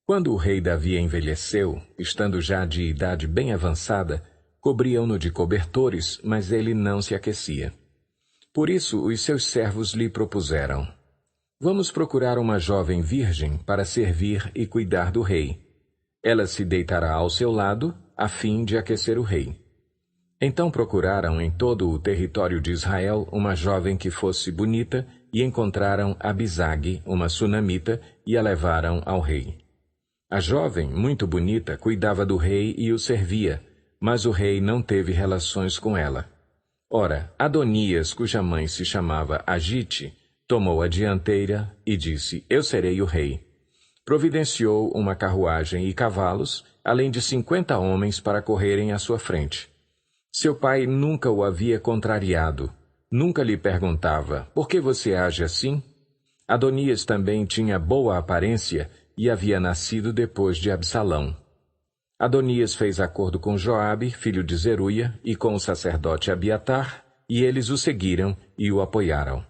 Quando o rei Davi envelheceu, estando já de idade bem avançada, cobriam-no de cobertores, mas ele não se aquecia. Por isso os seus servos lhe propuseram: Vamos procurar uma jovem virgem para servir e cuidar do rei. Ela se deitará ao seu lado, a fim de aquecer o rei. Então procuraram em todo o território de Israel uma jovem que fosse bonita, e encontraram Abisag, uma sunamita, e a levaram ao rei. A jovem, muito bonita, cuidava do rei e o servia, mas o rei não teve relações com ela. Ora, Adonias, cuja mãe se chamava Agite, tomou a dianteira e disse: Eu serei o rei. Providenciou uma carruagem e cavalos, além de 50 homens para correrem à sua frente. Seu pai nunca o havia contrariado, nunca lhe perguntava: Por que você age assim? Adonias também tinha boa aparência e havia nascido depois de Absalão. Adonias fez acordo com Joabe, filho de Zeruia, e com o sacerdote Abiatar, e eles o seguiram e o apoiaram.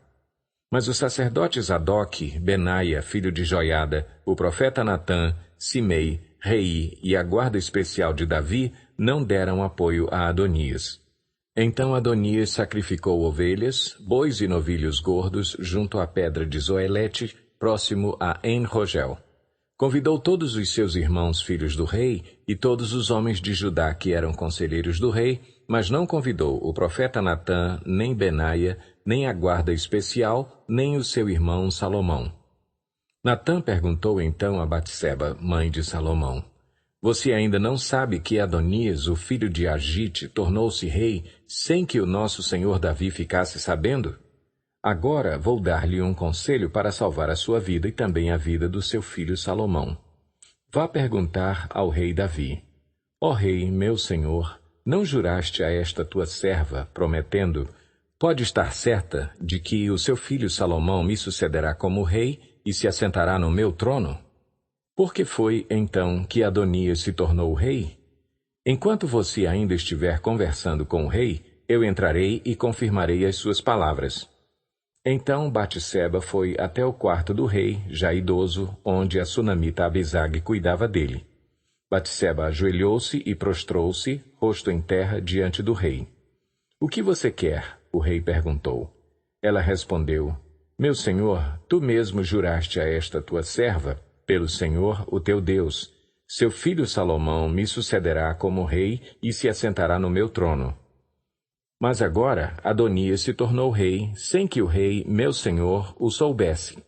Mas os sacerdotes Adoque, Benaia, filho de Joiada, o profeta Natã, Simei, Rei e a guarda especial de Davi não deram apoio a Adonias. Então Adonias sacrificou ovelhas, bois e novilhos gordos junto à pedra de Zoelete, próximo a En-Rogel. Convidou todos os seus irmãos filhos do rei e todos os homens de Judá que eram conselheiros do rei, mas não convidou o profeta Natã, nem Benaia, nem a guarda especial, nem o seu irmão Salomão. Natã perguntou então a Batseba, mãe de Salomão: Você ainda não sabe que Adonias, o filho de Agite, tornou-se rei sem que o nosso senhor Davi ficasse sabendo? Agora vou dar-lhe um conselho para salvar a sua vida e também a vida do seu filho Salomão. Vá perguntar ao rei Davi: Ó rei, meu senhor, não juraste a esta tua serva, prometendo: Pode estar certa de que o seu filho Salomão me sucederá como rei e se assentará no meu trono? Por que foi, então, que Adonias se tornou rei? Enquanto você ainda estiver conversando com o rei, eu entrarei e confirmarei as suas palavras. Então Batseba foi até o quarto do rei, já idoso, onde a sunamita Abisag cuidava dele. Batseba ajoelhou-se e prostrou-se, rosto em terra, diante do rei. O que você quer? O rei perguntou. Ela respondeu: Meu senhor, tu mesmo juraste a esta tua serva, pelo Senhor, o teu Deus: Seu filho Salomão me sucederá como rei e se assentará no meu trono. Mas agora Adonias se tornou rei, sem que o rei, meu senhor, o soubesse.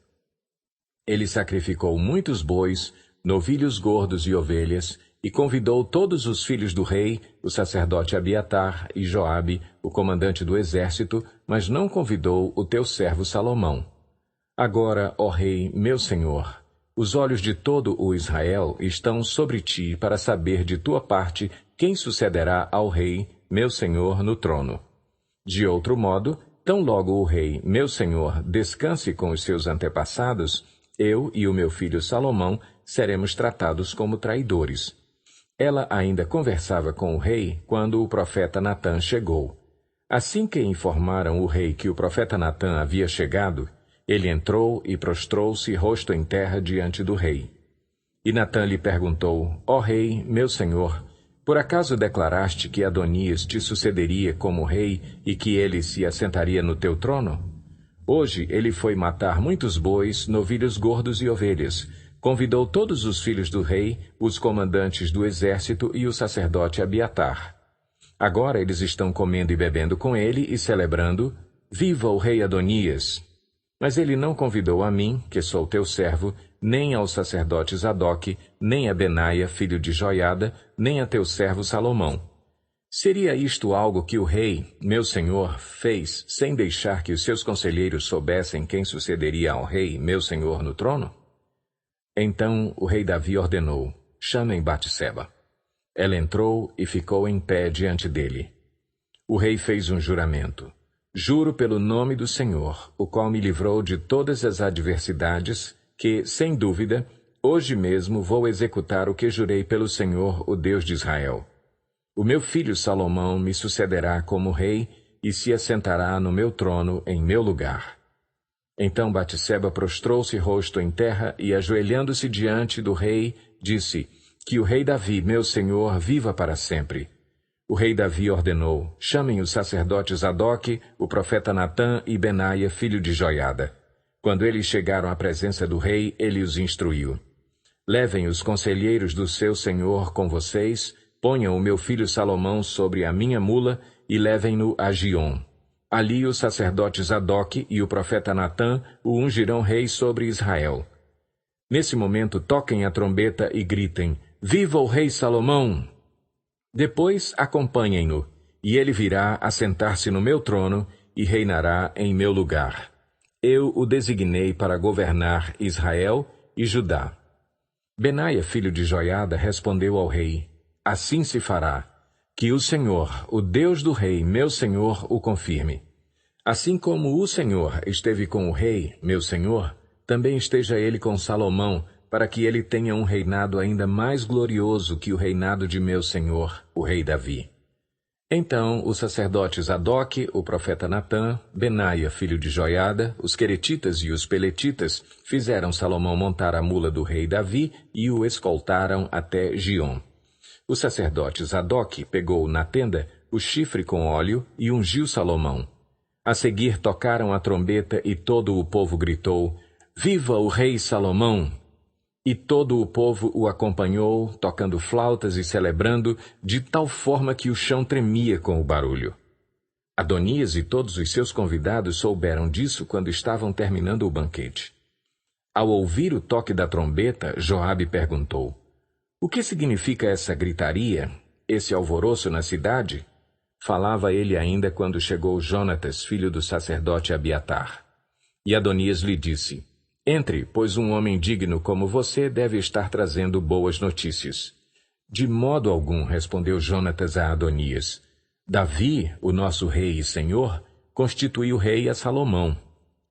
Ele sacrificou muitos bois, novilhos gordos e ovelhas, e convidou todos os filhos do rei, o sacerdote Abiatar e Joabe, o comandante do exército, mas não convidou o teu servo Salomão. Agora, ó rei, meu senhor, os olhos de todo o Israel estão sobre ti para saber de tua parte quem sucederá ao rei, meu senhor, no trono. De outro modo, tão logo o rei, meu senhor, descanse com os seus antepassados, eu e o meu filho Salomão seremos tratados como traidores. Ela ainda conversava com o rei quando o profeta Natã chegou. Assim que informaram o rei que o profeta Natã havia chegado, ele entrou e prostrou-se rosto em terra diante do rei. E Natã lhe perguntou: Ó rei, meu senhor, por acaso declaraste que Adonias te sucederia como rei e que ele se assentaria no teu trono? Hoje ele foi matar muitos bois, novilhos gordos e ovelhas. Convidou todos os filhos do rei, os comandantes do exército e o sacerdote Abiatar. Agora eles estão comendo e bebendo com ele e celebrando: Viva o rei Adonias! Mas ele não convidou a mim, que sou teu servo, nem aos sacerdotes Adoque, nem a Benaia, filho de Joiada, nem a teu servo Salomão. Seria isto algo que o rei, meu senhor, fez sem deixar que os seus conselheiros soubessem quem sucederia ao rei, meu senhor, no trono? Então o rei Davi ordenou: Chamem Batseba. Ela entrou e ficou em pé diante dele. O rei fez um juramento: Juro pelo nome do Senhor, o qual me livrou de todas as adversidades, que, sem dúvida, hoje mesmo vou executar o que jurei pelo Senhor, o Deus de Israel. O meu filho Salomão me sucederá como rei e se assentará no meu trono em meu lugar. Então Batseba prostrou-se rosto em terra e, ajoelhando-se diante do rei, disse: Que o rei Davi, meu senhor, viva para sempre. O rei Davi ordenou: chamem os sacerdotes Zadoque, o profeta Natã e Benaia, filho de Joiada. Quando eles chegaram à presença do rei, ele os instruiu: levem os conselheiros do seu senhor com vocês, ponham o meu filho Salomão sobre a minha mula e levem-no a Giom. Ali o sacerdote Zadoque e o profeta Natã o ungirão rei sobre Israel. Nesse momento toquem a trombeta e gritem: Viva o rei Salomão! Depois acompanhem-no, e ele virá assentar-se no meu trono e reinará em meu lugar. Eu o designei para governar Israel e Judá. Benaia, filho de Joiada, respondeu ao rei: Assim se fará. Que o Senhor, o Deus do rei, meu senhor, o confirme. Assim como o Senhor esteve com o rei, meu senhor, também esteja ele com Salomão, para que ele tenha um reinado ainda mais glorioso que o reinado de meu senhor, o rei Davi. Então os sacerdotes Zadoque, o profeta Natã, Benaia, filho de Joiada, os queretitas e os peletitas fizeram Salomão montar a mula do rei Davi e o escoltaram até Giom. O sacerdote Zadoque pegou na tenda o chifre com óleo e ungiu Salomão. A seguir tocaram a trombeta e todo o povo gritou: Viva o rei Salomão! E todo o povo o acompanhou, tocando flautas e celebrando, de tal forma que o chão tremia com o barulho. Adonias e todos os seus convidados souberam disso quando estavam terminando o banquete. Ao ouvir o toque da trombeta, Joabe perguntou: O que significa essa gritaria, esse alvoroço na cidade? Falava ele ainda quando chegou Jonatas, filho do sacerdote Abiatar. E Adonias lhe disse: Entre, pois um homem digno como você deve estar trazendo boas notícias. De modo algum, respondeu Jonatas a Adonias. Davi, o nosso rei e senhor, constituiu rei a Salomão.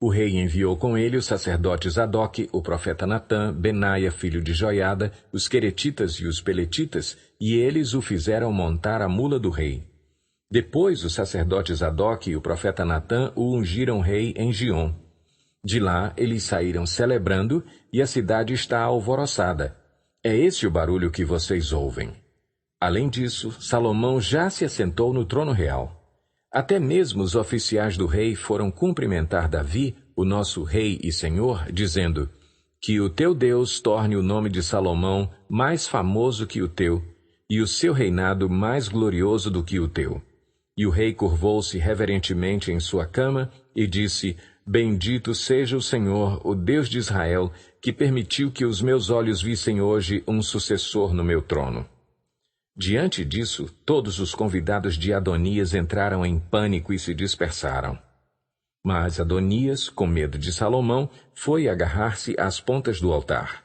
O rei enviou com ele os sacerdotes Zadoque, o profeta Natã, Benaia, filho de Joiada, os queretitas e os peletitas, e eles o fizeram montar a mula do rei. Depois os sacerdotes Zadoque e o profeta Natã o ungiram rei em Giom. De lá eles saíram celebrando, e a cidade está alvoroçada. É esse o barulho que vocês ouvem. Além disso, Salomão já se assentou no trono real. Até mesmo os oficiais do rei foram cumprimentar Davi, o nosso rei e senhor, dizendo: Que o teu Deus torne o nome de Salomão mais famoso que o teu, e o seu reinado mais glorioso do que o teu. E o rei curvou-se reverentemente em sua cama e disse: Bendito seja o Senhor, o Deus de Israel, que permitiu que os meus olhos vissem hoje um sucessor no meu trono. Diante disso, todos os convidados de Adonias entraram em pânico e se dispersaram. Mas Adonias, com medo de Salomão, foi agarrar-se às pontas do altar.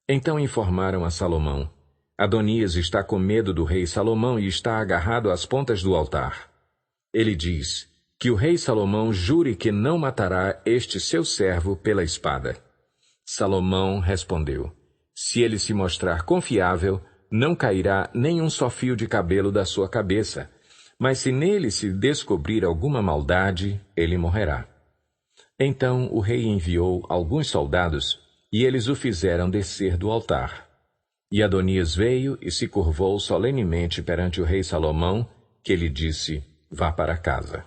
Então informaram a Salomão: Adonias está com medo do rei Salomão e está agarrado às pontas do altar. Ele diz: Que o rei Salomão jure que não matará este seu servo pela espada. Salomão respondeu: Se ele se mostrar confiável, não cairá nem um só fio de cabelo da sua cabeça, mas se nele se descobrir alguma maldade, ele morrerá. Então o rei enviou alguns soldados, e eles o fizeram descer do altar. E Adonias veio e se curvou solenemente perante o rei Salomão, que lhe disse: Vá para casa.